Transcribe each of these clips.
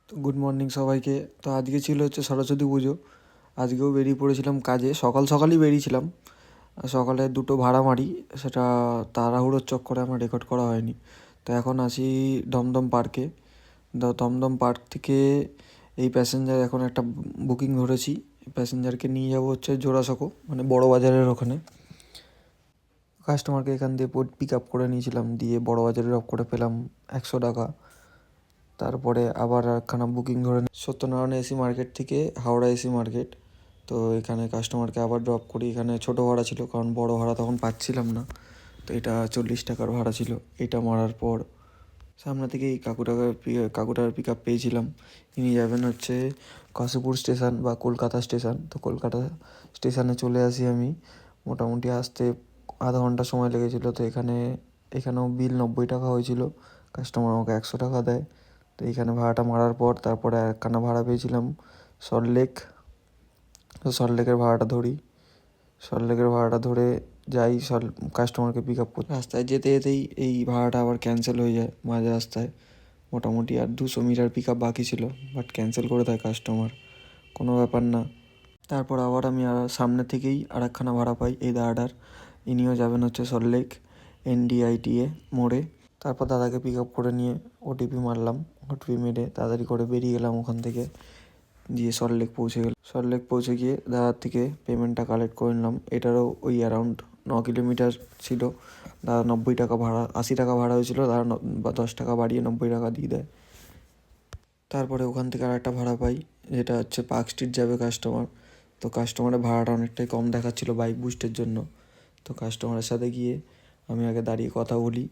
তো good morning সবাইকে। তো আজকে ছিল হচ্ছে সরস্বতী পুজো। আজকেও বেরিয়ে পড়েছিলাম কাজে, সকালই বেরিয়েছিলাম। সকালে দুটো ভাড়া মারি, সেটা তাড়াহুড়োর চক্করে আমার রেকর্ড করা হয়নি। তো এখন আসি দমদম পার্কে। দমদম পার্ক থেকে এই প্যাসেঞ্জার এখন একটা বুকিং ধরেছি। প্যাসেঞ্জারকে নিয়ে যাবো হচ্ছে জোড়াসাঁকো, মানে বড় বাজারের ওখানে। কাস্টমারকে এখান দিয়ে পিক আপ করে নিয়েছিলাম, দিয়ে বড় বাজারে ড্রপ করে পেলাম 100 টাকা। তারপরে আবার একখানা বুকিং ধরে সত্যনারায়ণ এসি মার্কেট থেকে হাওড়া এসি মার্কেট। তো এখানে কাস্টমারকে আবার ড্রপ করি। এখানে ছোটো ভাড়া ছিল, কারণ বড় ভাড়া তখন পাচ্ছিলাম না। তো এটা 40 টাকার ভাড়া ছিল। এটা মারার পর সামনে থেকেই কাকুটার পিক আপ পেয়েছিলাম। ইনি যাবেন হচ্ছে কাশীপুর স্টেশন বা কলকাতা স্টেশন। তো কলকাতা স্টেশনে চলে আসি আমি। মোটামুটি আসতে আধা ঘন্টা সময় লেগেছিলো। তো এখানেও বিল 90 টাকা হয়েছিল। কাস্টমার আমাকে 100 টাকা দেয়। তো এইখানে ভাড়াটা মারার পর তারপরে একখানা ভাড়া পেয়েছিলাম সল্টলেক। তো সল্টলেকের ভাড়াটা ধরে যাই কাস্টমারকে পিক আপ করতে। রাস্তায় যেতে যেতেই এই ভাড়াটা আবার ক্যান্সেল হয়ে যায় মাঝ রাস্তায়। মোটামুটি আর 200 মিটার পিক আপ বাকি ছিল, বাট ক্যান্সেল করে দেয় কাস্টমার। কোনো ব্যাপার না। তারপর আবার আমি সামনে থেকেই আর একখানা ভাড়া পাই এই দাদাটার। ইনিও যাবেন হচ্ছে সল্টলেক NDITA মোড়ে। তারপর দাদাকে পিক আপ করে নিয়ে ওটিপি মারলাম। ওটিপি মেরে তাড়াতাড়ি করে বেরিয়ে গেলাম ওখান থেকে। দিয়ে সল্টলেক পৌঁছে গিয়ে দাদার থেকে পেমেন্টটা কালেক্ট করে নিলাম। এটারও ওই অ্যারাউন্ড 9 কিলোমিটার ছিল। দাদা 90 টাকা ভাড়া, 80 টাকা ভাড়া হয়েছিল, দাদা 10 টাকা বাড়িয়ে 90 টাকা দিয়ে দেয়। তারপরে ওখান থেকে আর একটা ভাড়া পাই, যেটা হচ্ছে পার্ক স্ট্রিট যাবে কাস্টমার। তো কাস্টমারের ভাড়াটা অনেকটাই কম দেখাচ্ছিলো বাইক বুস্টের জন্য। তো কাস্টমারের সাথে গিয়ে আমি আগে দাঁড়িয়ে কথা বলি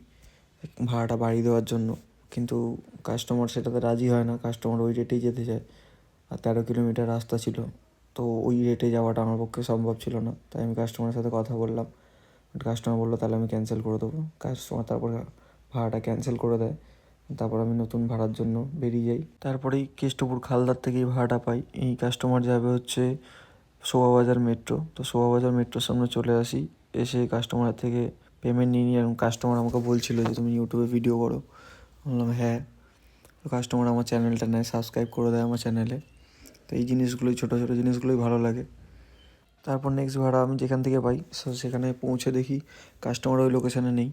ভাড়াটা বাড়িয়ে দেওয়ার জন্য, কিন্তু কাস্টমার সেটাতে রাজি হয় না। কাস্টমার ওই রেটেই যেতে চায়। আর 13 কিলোমিটার রাস্তা ছিল, তো ওই রেটে যাওয়াটা আমার পক্ষে সম্ভব ছিল না। তাই আমি কাস্টমারের সাথে কথা বললাম। বাট কাস্টমার বললো তাহলে আমি ক্যান্সেল করে দেবো। কাস্টমার তারপরে ভাড়াটা ক্যান্সেল করে দেয়। তারপর আমি নতুন ভাড়ার জন্য বেরিয়ে যাই। তারপরেই কেষ্টপুর খালদার থেকেই ভাড়াটা পাই। এই কাস্টমার যাবে হচ্ছে শোভাবাজার মেট্রো। তো শোভাবাজার মেট্রোর সামনে চলে আসি। এসে কাস্টমারের থেকে পেমেন্ট নিয়ে নিই। এবং কাস্টমার আমাকে বলছিল যে তুমি ইউটিউবে ভিডিও করো। বললাম হ্যাঁ। তো কাস্টমার আমার চ্যানেলটা নেয়, সাবস্ক্রাইব করে দেয় আমার চ্যানেলে। তো এই জিনিসগুলোই, ছোটো জিনিসগুলোই ভালো লাগে। তারপর নেক্সট ভাড়া আমি যেখান থেকে পাই সেখানে পৌঁছে দেখি কাস্টমার ওই লোকেশানে নেই।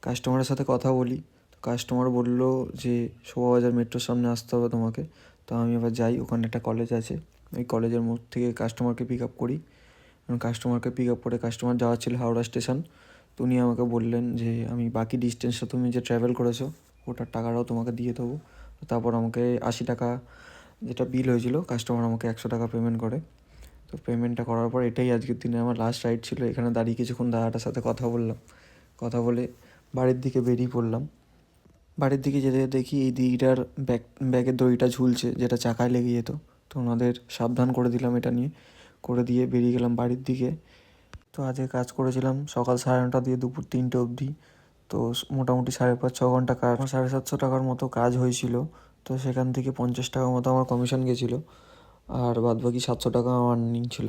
কাস্টমারের সাথে কথা বলি। তো কাস্টমার বললো যে শোভাবাজার মেট্রোর সামনে আসতে হবে তোমাকে। তো আমি এবার যাই, ওখানে একটা কলেজ আছে। ওই কলেজের মোড় থেকে কাস্টমারকে পিক আপ করি। কাস্টমারকে পিক আপ করে কাস্টমার যাওয়া ছিল হাওড়া স্টেশন। তো উনি আমাকে বললেন যে আমি বাকি ডিস্টেন্সটা তুমি যে ট্রাভেল করেছো ওটার টাকাটাও তোমাকে দিয়ে দেবো। তারপর আমাকে 80 টাকা যেটা বিল হয়েছিল, কাস্টমার আমাকে 100 টাকা পেমেন্ট করে। তো পেমেন্টটা করার পর এটাই আজকের দিনে আমার লাস্ট রাইড ছিল। এখানে দাঁড়িয়ে কিছুক্ষণ দাদাটার সাথে কথা বললাম। কথা বলে বাড়ির দিকে বেরিয়ে পড়লাম। বাড়ির দিকে যেতে দেখি এই দিদিটার ব্যাগের দড়িটা ঝুলছে, যেটা চাকায় লেগে যেত। তো ওনাদের সাবধান করে দিলাম এটা নিয়ে, করে দিয়ে বেরিয়ে গেলাম বাড়ির দিকে। তো আজকে কাজ করেছিলাম সকাল 9:30 দিয়ে দুপুর 3টে অবধি। তো মোটামুটি 5.5-6 ঘন্টা কাজ, 750 টাকার মতো কাজ হয়েছিল। তো সেখান থেকে 50 টাকা মতো আমার কমিশন গেছিলো, আর বাদবাকি 700 টাকা আমার আর্নিং ছিল।